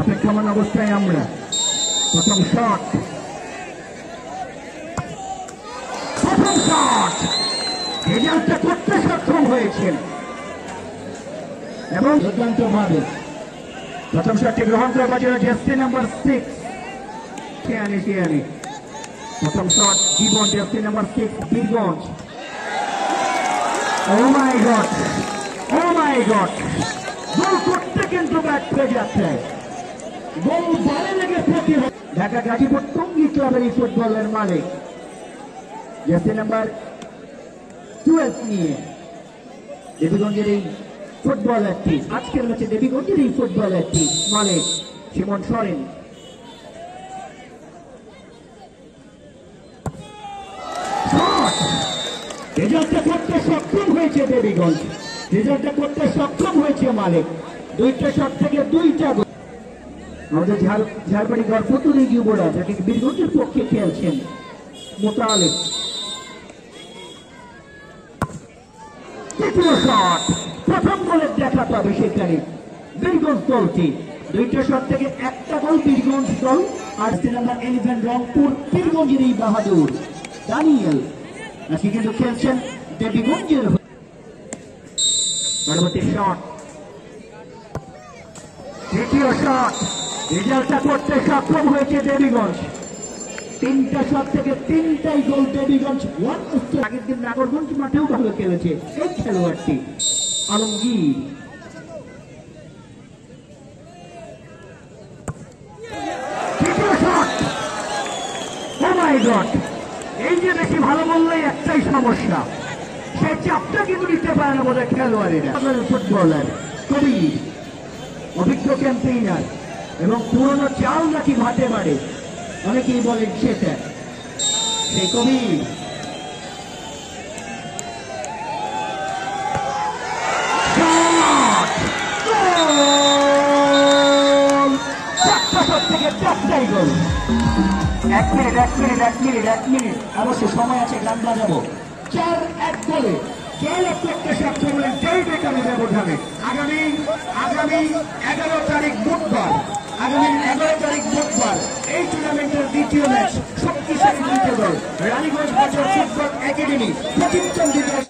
অপেক্ষমান অবস্থায় আমরা। প্রথম শট, রেজাল্টটা করতে সক্ষম হয়েছেন এবং দুর্দান্ত ভাবে প্রথম শটটি গ্রহণ করার জন্য জার্সি নাম্বার 6 প্রথম শট জীবন, জার্সি নাম্বার 6 বীরগঞ্জ। ও মাই গড, ও মাই গড, গোল করতে কিন্তু ব্যর্থ হয়ে যাচ্ছে। গোল বলে লেগে ক্ষতি। ঢাকা গাজীপুর টঙ্গী ক্লাবের এই ফুটবলের মালিক জার্সি নাম্বার 12 নিয়ে দেবীগঞ্জের এই ফুটবলার টিম, আজকের ম্যাচে দেবীগঞ্জের এই ফুটবলার টিম মালিক শিমন সরেন। রেজাল্টটা করতে সক্ষম হয়েছে দেবীগঞ্জ, রেজাল্টটা করতে সক্ষম হয়েছে মালিক। দুইটা শট থেকে দুইটা গোল। আমাদের ঝালবাড়ি গড়পতুরি যুবরাজ যাকে বীরগঞ্জের পক্ষে খেলছেন মোতালেব। তৃতীয় শট, প্রথম গোলের দেখা পাবে সেখানে বীরগঞ্জ দলটি। দুইটা শট থেকে একটা গোল বীরগঞ্জ দল। আর নাম্বার 11 রংপুর বীরগঞ্জের এই বাহাদুর দানিয়েল আজকে কিন্তু খেলছেন দেবীগঞ্জের। পরবর্তী শট, তৃতীয় শট, রেজাল্টটা করতে সক্ষম হয়েছে দেবীগঞ্জ। তিনটা শট থেকে তিনটাই গোল দেবীগঞ্জ। আগের দিন নাগরগঞ্জ মাঠেও ভালো খেলেছে এই খেলোয়াড়টি আলমগীর। তৃতীয় শট, ও মাই গড, এই যে বেশি ভালো বললেই একটাই সমস্যা, সেই চাপটা কিন্তু নিতে পারে না বোধহয় খেলোয়াড়েরা। ফুটবলার কবির, অভিজ্ঞ ক্যাম্পেইনার এবং পুরনো চাল নাকি ভাতে বাড়ে অনেকেই বলেন সেটা সেই কবির। থেকে চারটাই গোল। 1 মিনিট অবশ্যই সময় আছে, গান বাজাবো। 4-1 গোলে জয়লাভ করতে সক্ষম হলেন জয় বেকারি ব্যবধানে। আগামী 11 তারিখ বুধবার এই টুর্নামেন্টের দ্বিতীয় ম্যাচ শক্তিশালী দুইটি দল রানীগঞ্জ ফুটবল একাডেমি প্রতিদ্বন্দ্বিতা